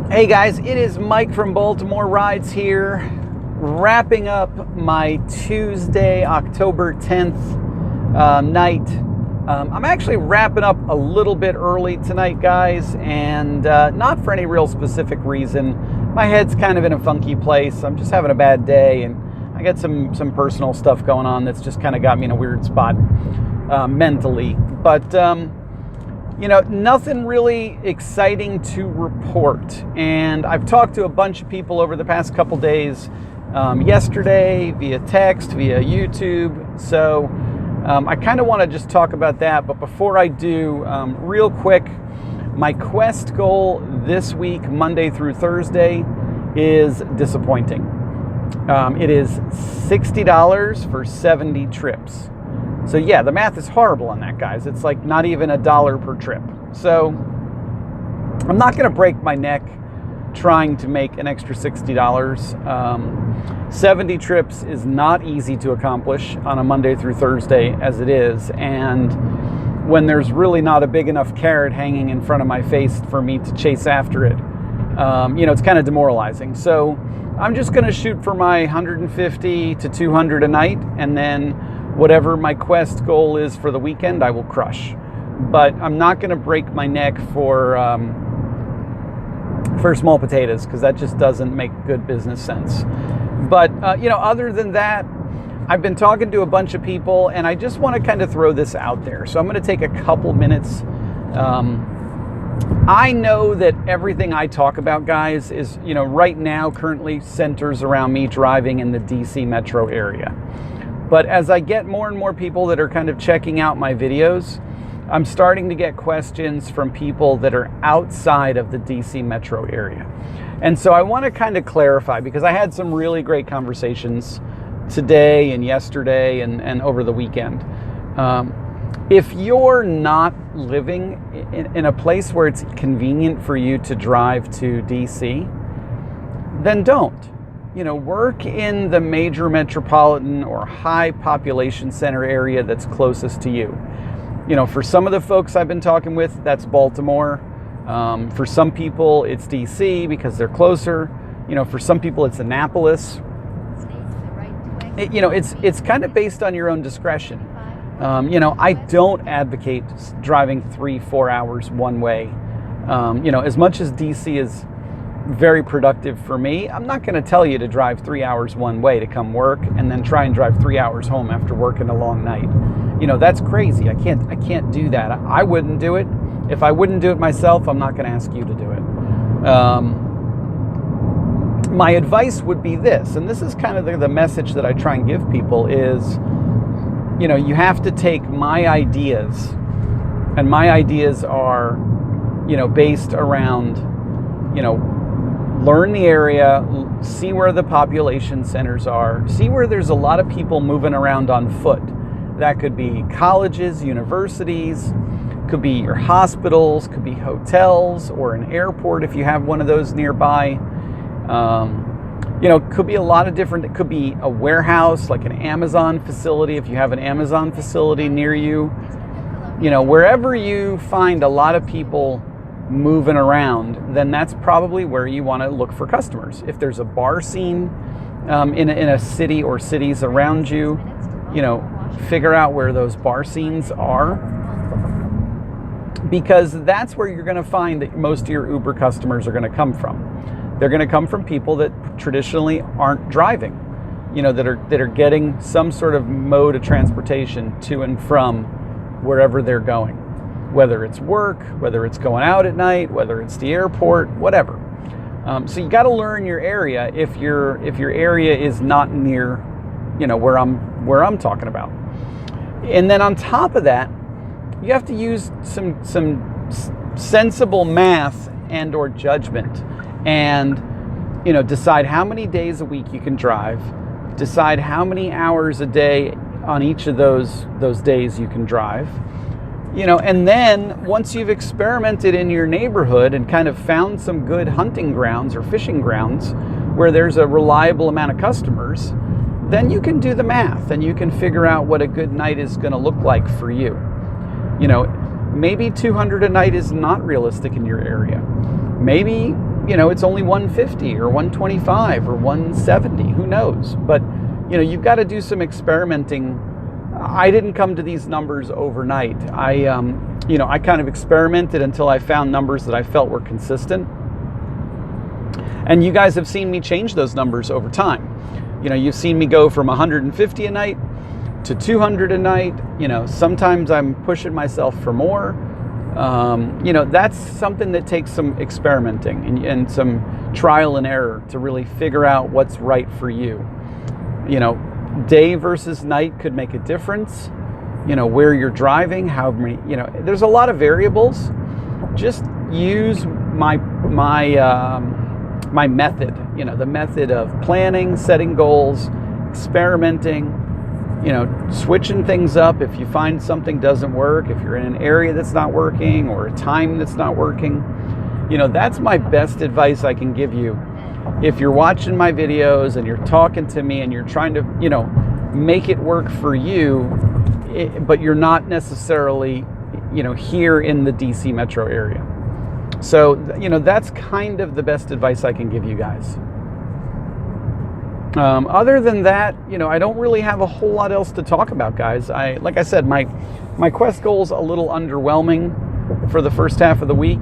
Hey guys, it is Mike from Baltimore Rides here, wrapping up my Tuesday, October 10th night. I'm actually wrapping up a little bit early tonight, guys, and not for any real specific reason. My head's kind of in a funky place. I'm just having a bad day, and I got some personal stuff going on that's just kind of got me in a weird spot mentally. But nothing really exciting to report. And I've talked to a bunch of people over the past couple days, yesterday, via text, via YouTube. So I kind of want to just talk about that. But before I do, real quick, my Quest goal this week, Monday through Thursday, is disappointing. It is $60 for 70 trips. So yeah, the math is horrible on that, guys. It's like not even $1 per trip. So I'm not going to break my neck trying to make an extra $60. 70 trips is not easy to accomplish on a Monday through Thursday as it is. And when there's really not a big enough carrot hanging in front of my face for me to chase after it, it's kind of demoralizing. So I'm just going to shoot for my 150 to 200 a night, and then whatever my Quest goal is for the weekend, I will crush. But I'm not going to break my neck for small potatoes, because that just doesn't make good business sense. But, other than that, I've been talking to a bunch of people, and I just want to kind of throw this out there. So I'm going to take a couple minutes. I know that everything I talk about, guys, is, right now currently centers around me driving in the DC metro area. But as I get more and more people that are kind of checking out my videos, I'm starting to get questions from people that are outside of the DC metro area. And so I want to kind of clarify, because I had some really great conversations today and yesterday and over the weekend. If you're not living in a place where it's convenient for you to drive to DC, then don't. Work in the major metropolitan or high population center area that's closest to you. For some of the folks I've been talking with, that's Baltimore. For some people, it's DC because they're closer. For some people, it's Annapolis. It's kind of based on your own discretion. I don't advocate driving 3-4 hours one way. As much as DC is very productive for me, I'm not going to tell you to drive 3 hours one way to come work and then try and drive 3 hours home after working a long night. That's crazy. I can't do that. I wouldn't do it. If I wouldn't do it myself, I'm not going to ask you to do it. My advice would be this, and this is kind of the message that I try and give people is, you have to take my ideas, and my ideas are, based around, learn the area, see where the population centers are, see where there's a lot of people moving around on foot. That could be colleges, universities, could be your hospitals, could be hotels or an airport if you have one of those nearby. Could be a lot of different, it could be a warehouse, like an Amazon facility if you have an Amazon facility near you. Wherever you find a lot of people moving around, then that's probably where you want to look for customers. If there's a bar scene in a city or cities around you, figure out where those bar scenes are, because that's where you're going to find that most of your Uber customers are going to come from. They're going to come from people that traditionally aren't driving, that are getting some sort of mode of transportation to and from wherever they're going. Whether it's work, whether it's going out at night, whether it's the airport, whatever. So you got to learn your area if your area is not near, where I'm talking about. And then on top of that, you have to use some sensible math and or judgment, and decide how many days a week you can drive, decide how many hours a day on each of those days you can drive. And then once you've experimented in your neighborhood and kind of found some good hunting grounds or fishing grounds where there's a reliable amount of customers, then you can do the math and you can figure out what a good night is going to look like for you. Maybe 200 a night is not realistic in your area. Maybe it's only 150 or 125 or 170, who knows? But, you've got to do some experimenting. I didn't come to these numbers overnight. I kind of experimented until I found numbers that I felt were consistent. And you guys have seen me change those numbers over time. You've seen me go from 150 a night to 200 a night. Sometimes I'm pushing myself for more. That's something that takes some experimenting and some trial and error to really figure out what's right for you. Day versus night could make a difference. Where you're driving, how many, there's a lot of variables. Just use my method, the method of planning, setting goals, experimenting, switching things up. If you find something doesn't work, if you're in an area that's not working or a time that's not working, that's my best advice I can give you. If you're watching my videos and you're talking to me and you're trying to, make it work for you, but you're not necessarily, here in the DC metro area. So, that's kind of the best advice I can give you guys. Other than that, I don't really have a whole lot else to talk about, guys. Like I said, my quest goal's a little underwhelming for the first half of the week.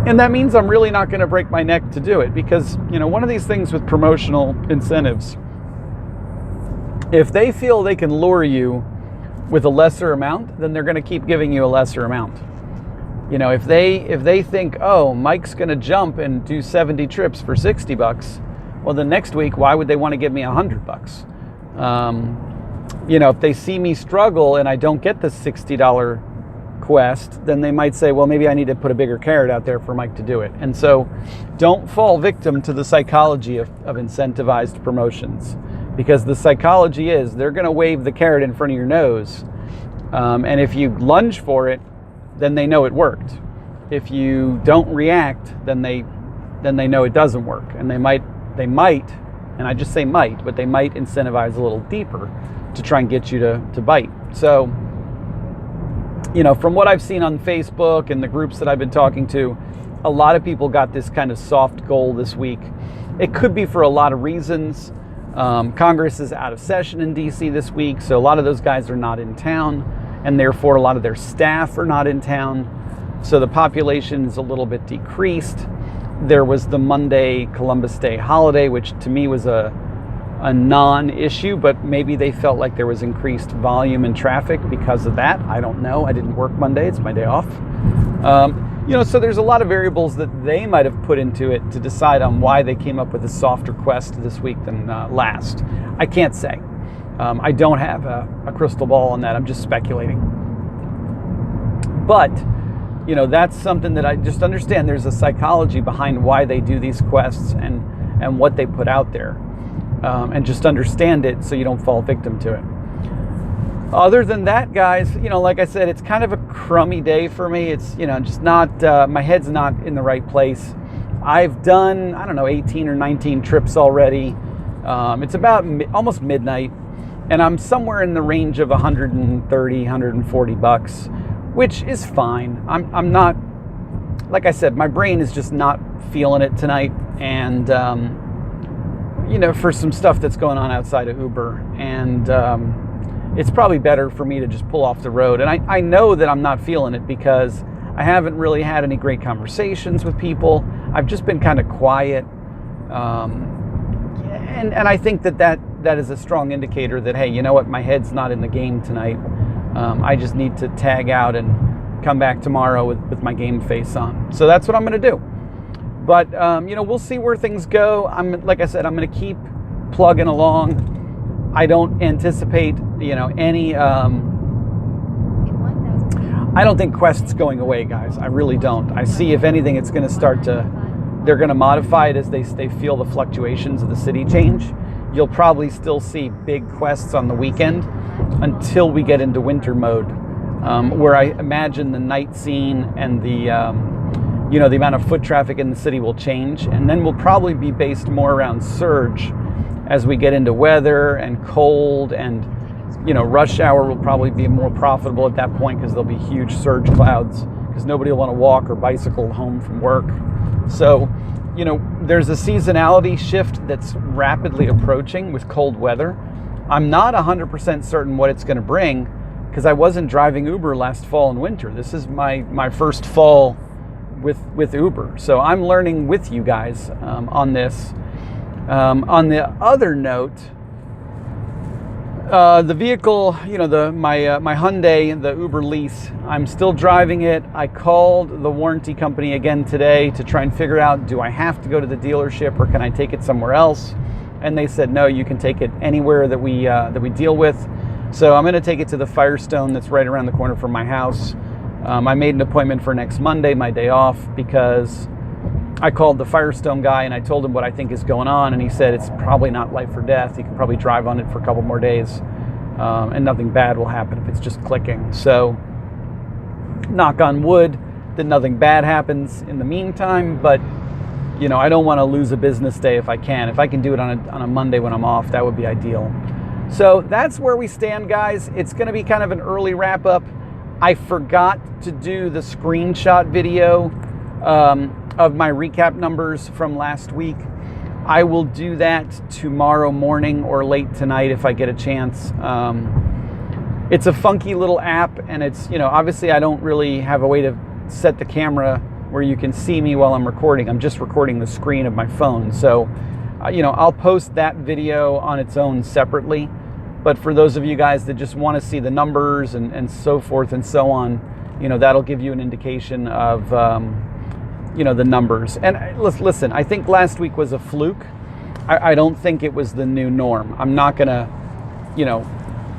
And that means I'm really not going to break my neck to do it because, one of these things with promotional incentives, if they feel they can lure you with a lesser amount, then they're going to keep giving you a lesser amount. If they think, oh, Mike's going to jump and do 70 trips for $60, well, the next week, why would they want to give me $100? If they see me struggle and I don't get the $60 quest, then they might say, well, maybe I need to put a bigger carrot out there for Mike to do it. And so don't fall victim to the psychology of incentivized promotions, because the psychology is they're going to wave the carrot in front of your nose. And if you lunge for it, then they know it worked. If you don't react, then they know it doesn't work. And they might, and I just say might, but they might incentivize a little deeper to try and get you to bite. So, from what I've seen on Facebook and the groups that I've been talking to, a lot of people got this kind of soft goal this week. It could be for a lot of reasons. Congress is out of session in DC this week, so a lot of those guys are not in town, and therefore a lot of their staff are not in town. So the population is a little bit decreased. There was the Monday Columbus Day holiday, which to me was a non-issue, but maybe they felt like there was increased volume and traffic because of that. I don't know. I didn't work Monday. It's my day off. So there's a lot of variables that they might have put into it to decide on why they came up with a softer quest this week than last. I can't say. I don't have a crystal ball on that. I'm just speculating. But, that's something that I just understand. There's a psychology behind why they do these quests and what they put out there. And just understand it so you don't fall victim to it. Other than that, guys, like I said, it's kind of a crummy day for me. It's, just not, my head's not in the right place. I've done, 18 or 19 trips already. It's about almost midnight, and I'm somewhere in the range of $130, $140, which is fine. I'm not, like I said, my brain is just not feeling it tonight. And, for some stuff that's going on outside of Uber. And it's probably better for me to just pull off the road. And I know that I'm not feeling it because I haven't really had any great conversations with people. I've just been kind of quiet. And I think that is a strong indicator that, hey, you know what, my head's not in the game tonight. I just need to tag out and come back tomorrow with my game face on. So that's what I'm going to do. But, we'll see where things go. Like I said, I'm going to keep plugging along. I don't anticipate, any, I don't think Quest's going away, guys. I really don't. I see, if anything, it's going to they're going to modify it as they feel the fluctuations of the city change. You'll probably still see big quests on the weekend until we get into winter mode, where I imagine the night scene and the amount of foot traffic in the city will change. And then we'll probably be based more around surge as we get into weather and cold, and rush hour will probably be more profitable at that point because there'll be huge surge clouds because nobody will want to walk or bicycle home from work. So, you know, there's a seasonality shift that's rapidly approaching with cold weather. I'm not 100% certain what it's going to bring, because I wasn't driving Uber last fall and winter. This is my first fall with Uber. So I'm learning with you guys on this. On the other note, the vehicle, you know, my Hyundai, the Uber lease, I'm still driving it. I called the warranty company again today to try and figure out, do I have to go to the dealership or can I take it somewhere else? And they said, no, you can take it anywhere that we deal with. So I'm going to take it to the Firestone that's right around the corner from my house. I made an appointment for next Monday, my day off, because I called the Firestone guy and I told him what I think is going on, and he said it's probably not life or death. He can probably drive on it for a couple more days, and nothing bad will happen if it's just clicking. So, knock on wood that nothing bad happens in the meantime, but you know, I don't want to lose a business day if I can. If I can do it on a Monday when I'm off, that would be ideal. So that's where we stand, guys. It's going to be kind of an early wrap up. I forgot to do the screenshot video of my recap numbers from last week. I will do that tomorrow morning or late tonight if I get a chance. It's a funky little app, and it's, you know, obviously I don't really have a way to set the camera where you can see me while I'm recording. I'm just recording the screen of my phone. So, you know, I'll post that video on its own separately. But for those of you guys that just want to see the numbers and so forth and so on, you know, that'll give you an indication of, you know, the numbers. And listen, I think last week was a fluke. I don't think it was the new norm. I'm not going to, you know,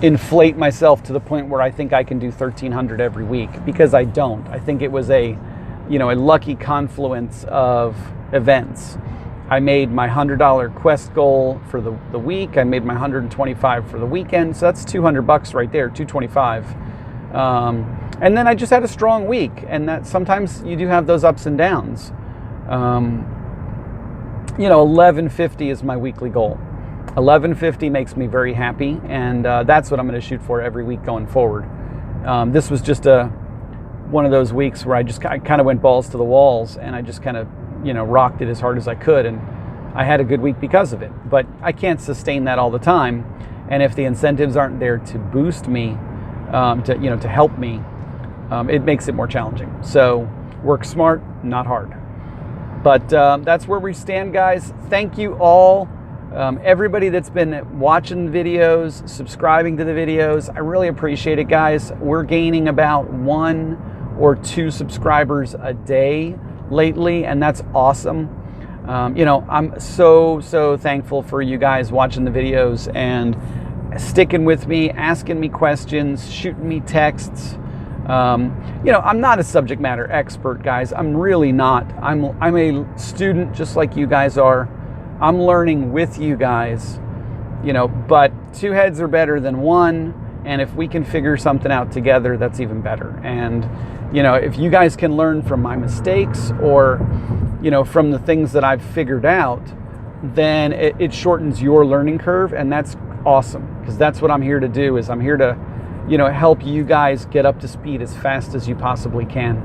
inflate myself to the point where I think I can do 1,300 every week, because I don't. I think it was a, you know, a lucky confluence of events. I made my $100 quest goal for the week. I made my $125 for the weekend. So that's $200 right there, $225. And then I just had a strong week, and that sometimes you do have those ups and downs. You know, 1150 is my weekly goal. 1150 makes me very happy, and that's what I'm going to shoot for every week going forward. This was just one of those weeks where I kind of went balls to the walls, and I just kind of, you know, rocked it as hard as I could, and I had a good week because of it. But I can't sustain that all the time, and if the incentives aren't there to boost me, to help me, it makes it more challenging. So work smart, not hard. But that's where we stand, guys. Thank you all, everybody that's been watching the videos, subscribing to the videos. I really appreciate it, guys. We're gaining about 1 or 2 subscribers a day lately, and that's awesome. You know, I'm so thankful for you guys watching the videos and sticking with me, asking me questions, shooting me texts. You know, I'm not a subject matter expert, guys. I'm really not. I'm a student just like you guys are. I'm learning with you guys, you know, but 2 heads are better than 1, and if we can figure something out together, that's even better. And you know, if you guys can learn from my mistakes or, you know, from the things that I've figured out, then it shortens your learning curve, and that's awesome, because that's what I'm here to do. Is I'm here to, you know, help you guys get up to speed as fast as you possibly can.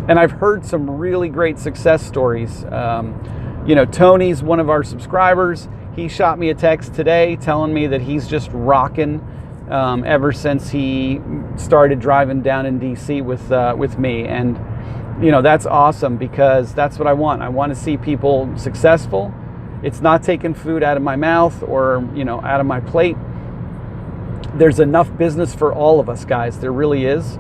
And I've heard some really great success stories. You know, Tony's one of our subscribers. He shot me a text today telling me that he's just rocking ever since he started driving down in DC with me. And you know, that's awesome, because that's what I want. I want to see people successful. It's not taking food out of my mouth or, you know, out of my plate. There's enough business for all of us, guys. There really is.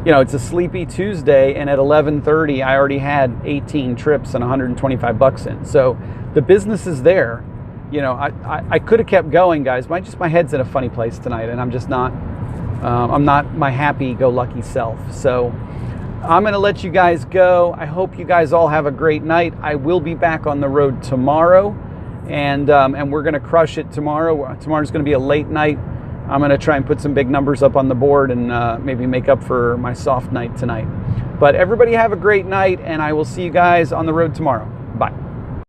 You know, it's a sleepy Tuesday, and at 11:30 I already had 18 trips and $125 in. So the business is there. You know, I could have kept going, guys. My head's in a funny place tonight, and I'm just not. I'm not my happy-go-lucky self. So I'm going to let you guys go. I hope you guys all have a great night. I will be back on the road tomorrow, and we're going to crush it tomorrow. Tomorrow's going to be a late night. I'm going to try and put some big numbers up on the board and maybe make up for my soft night tonight. But everybody have a great night, and I will see you guys on the road tomorrow.